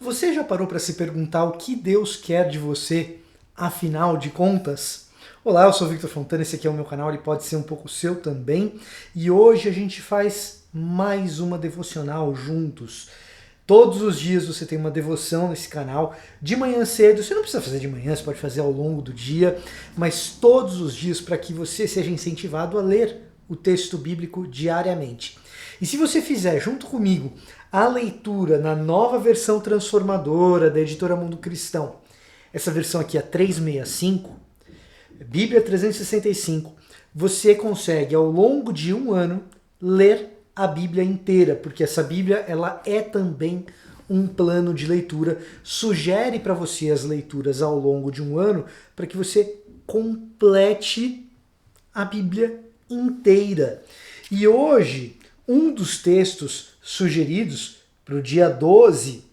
Você já parou para se perguntar o que Deus quer de você, afinal de contas? Olá, eu sou Victor Fontana, esse aqui é o meu canal, ele pode ser um pouco seu também. E hoje a gente faz mais uma devocional juntos. Todos os dias você tem uma devoção nesse canal, de manhã cedo, você não precisa fazer de manhã, você pode fazer ao longo do dia, mas todos os dias para que você seja incentivado a ler o texto bíblico diariamente. E se você fizer junto comigo a leitura na nova versão transformadora da editora Mundo Cristão, essa versão aqui é 365, Bíblia 365, você consegue ao longo de um ano ler a Bíblia inteira, porque essa Bíblia ela é também um plano de leitura, sugere para você as leituras ao longo de um ano para que você complete a Bíblia inteira. E hoje, um dos textos sugeridos para o dia 12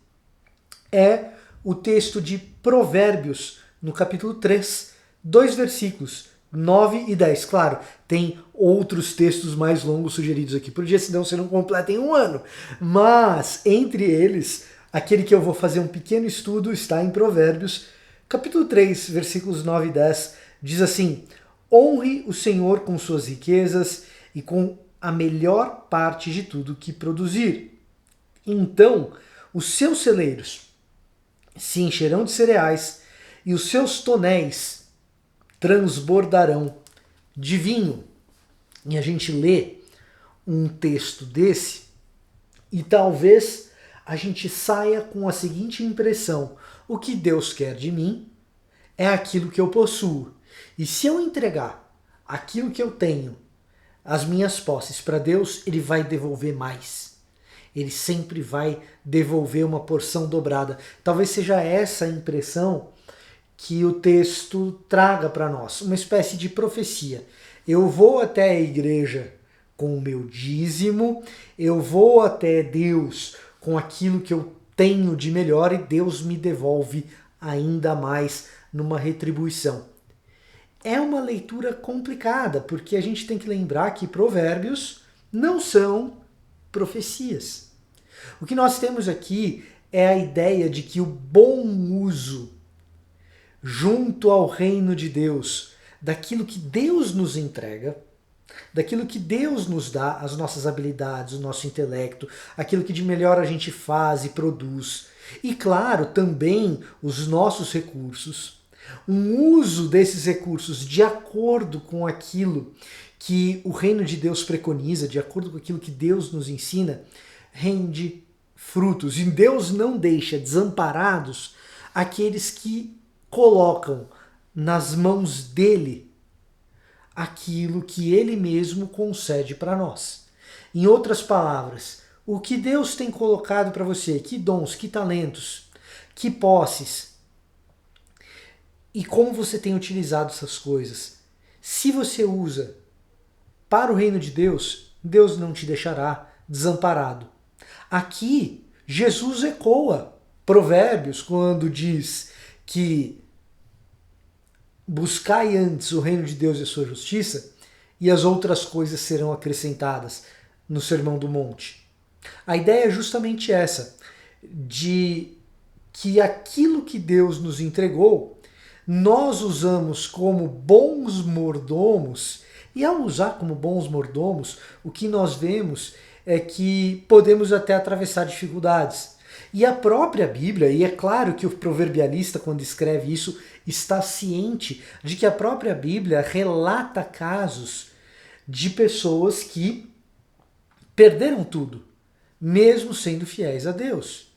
é o texto de Provérbios, no capítulo 3, 2 versículos, 9 e 10. Claro, tem outros textos mais longos sugeridos aqui para o dia, senão você não completa em um ano. Mas, entre eles, aquele que eu vou fazer um pequeno estudo está em Provérbios, capítulo 3, versículos 9 e 10. Diz assim: honre o Senhor com suas riquezas e com a melhor parte de tudo que produzir. Então, os seus celeiros se encherão de cereais e os seus tonéis transbordarão de vinho. E a gente lê um texto desse e talvez a gente saia com a seguinte impressão: o que Deus quer de mim é aquilo que eu possuo. E se eu entregar aquilo que eu tenho, as minhas posses, para Deus, Ele vai devolver mais. Ele sempre vai devolver uma porção dobrada. Talvez seja essa a impressão que o texto traga para nós, uma espécie de profecia. Eu vou até a igreja com o meu dízimo, eu vou até Deus com aquilo que eu tenho de melhor e Deus me devolve ainda mais numa retribuição. É uma leitura complicada, porque a gente tem que lembrar que provérbios não são profecias. O que nós temos aqui é a ideia de que o bom uso junto ao reino de Deus, daquilo que Deus nos entrega, daquilo que Deus nos dá, as nossas habilidades, o nosso intelecto, aquilo que de melhor a gente faz e produz, e claro, também os nossos recursos, um uso desses recursos de acordo com aquilo que o reino de Deus preconiza, de acordo com aquilo que Deus nos ensina, rende frutos. E Deus não deixa desamparados aqueles que colocam nas mãos dele aquilo que ele mesmo concede para nós. Em outras palavras, o que Deus tem colocado para você, que dons, que talentos, que posses, e como você tem utilizado essas coisas. Se você usa para o reino de Deus, Deus não te deixará desamparado. Aqui, Jesus ecoa Provérbios quando diz que buscai antes o reino de Deus e a sua justiça, e as outras coisas serão acrescentadas no Sermão do Monte. A ideia é justamente essa, de que aquilo que Deus nos entregou, nós usamos como bons mordomos, e ao usar como bons mordomos, o que nós vemos é que podemos até atravessar dificuldades. E a própria Bíblia, e é claro que o proverbialista, quando escreve isso, está ciente de que a própria Bíblia relata casos de pessoas que perderam tudo, mesmo sendo fiéis a Deus.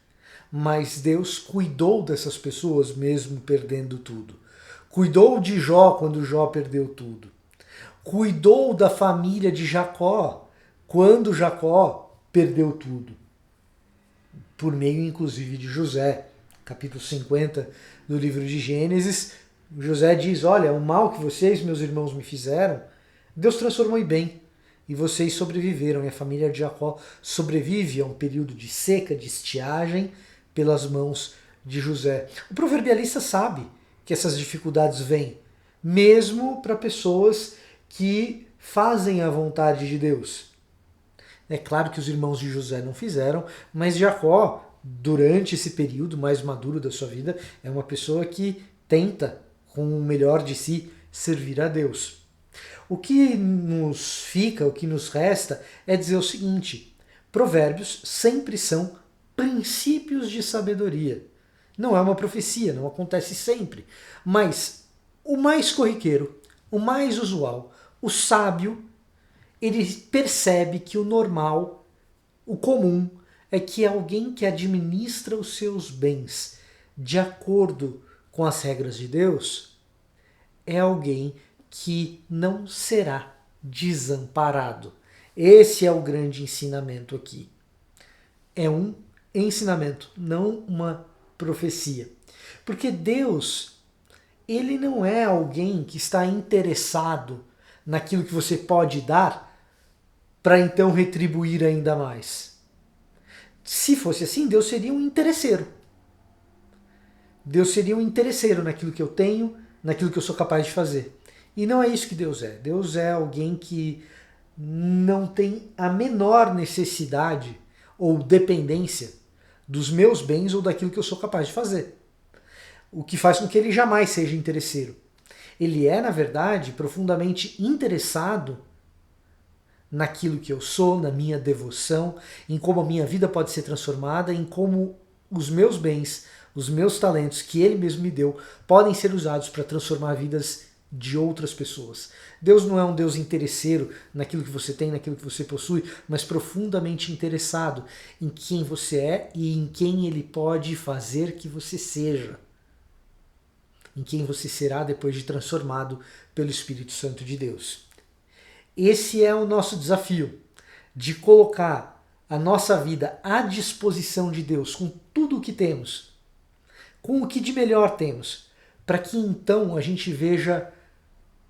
Mas Deus cuidou dessas pessoas mesmo perdendo tudo. Cuidou de Jó quando Jó perdeu tudo. Cuidou da família de Jacó quando Jacó perdeu tudo. Por meio, inclusive, de José. Capítulo 50 do livro de Gênesis, José diz: olha, o mal que vocês, meus irmãos, me fizeram, Deus transformou em bem. E vocês sobreviveram. E a família de Jacó sobrevive a um período de seca, de estiagem, pelas mãos de José. O proverbialista sabe que essas dificuldades vêm, mesmo para pessoas que fazem a vontade de Deus. É claro que os irmãos de José não fizeram, mas Jacó durante esse período mais maduro da sua vida, é uma pessoa que tenta, com o melhor de si, servir a Deus. O que nos fica, o que nos resta, é dizer o seguinte: provérbios sempre são princípios de sabedoria. Não é uma profecia, não acontece sempre. Mas o mais corriqueiro, o mais usual, o sábio, ele percebe que o normal, o comum, é que alguém que administra os seus bens de acordo com as regras de Deus é alguém que não será desamparado. Esse é o grande ensinamento aqui. É um ensinamento, não uma profecia. Porque Deus, ele não é alguém que está interessado naquilo que você pode dar para então retribuir ainda mais. Se fosse assim, Deus seria um interesseiro. Deus seria um interesseiro naquilo que eu tenho, naquilo que eu sou capaz de fazer. E não é isso que Deus é. Deus é alguém que não tem a menor necessidade ou dependência dos meus bens ou daquilo que eu sou capaz de fazer. O que faz com que ele jamais seja interesseiro. Ele é, na verdade, profundamente interessado naquilo que eu sou, na minha devoção, em como a minha vida pode ser transformada, em como os meus bens, os meus talentos que ele mesmo me deu, podem ser usados para transformar vidas de outras pessoas. Deus não é um Deus interesseiro naquilo que você tem, naquilo que você possui, mas profundamente interessado em quem você é e em quem ele pode fazer que você seja. Em quem você será depois de transformado pelo Espírito Santo de Deus. Esse é o nosso desafio, de colocar a nossa vida à disposição de Deus, com tudo o que temos, com o que de melhor temos, para que então a gente veja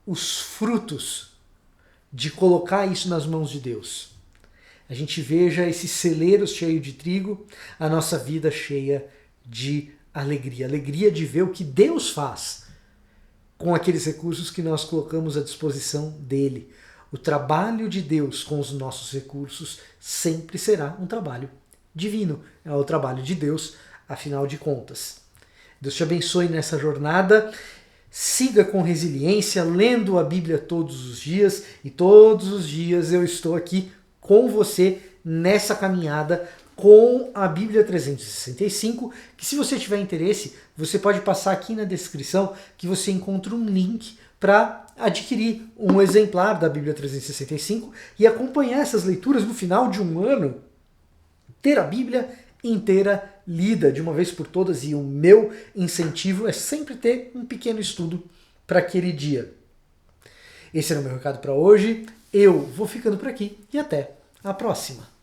os frutos de colocar isso nas mãos de Deus. A gente veja esse celeiro cheio de trigo, a nossa vida cheia de alegria. Alegria de ver o que Deus faz com aqueles recursos que nós colocamos à disposição dele. O trabalho de Deus com os nossos recursos sempre será um trabalho divino. É o trabalho de Deus, afinal de contas. Deus te abençoe nessa jornada. Siga com resiliência, lendo a Bíblia todos os dias. E todos os dias eu estou aqui com você nessa caminhada com a Bíblia 365, que se você tiver interesse, você pode passar aqui na descrição que você encontra um link para adquirir um exemplar da Bíblia 365 e acompanhar essas leituras no final de um ano, ter a Bíblia inteira lida de uma vez por todas, e o meu incentivo é sempre ter um pequeno estudo para aquele dia. Esse era o meu recado para hoje, eu vou ficando por aqui e até a próxima.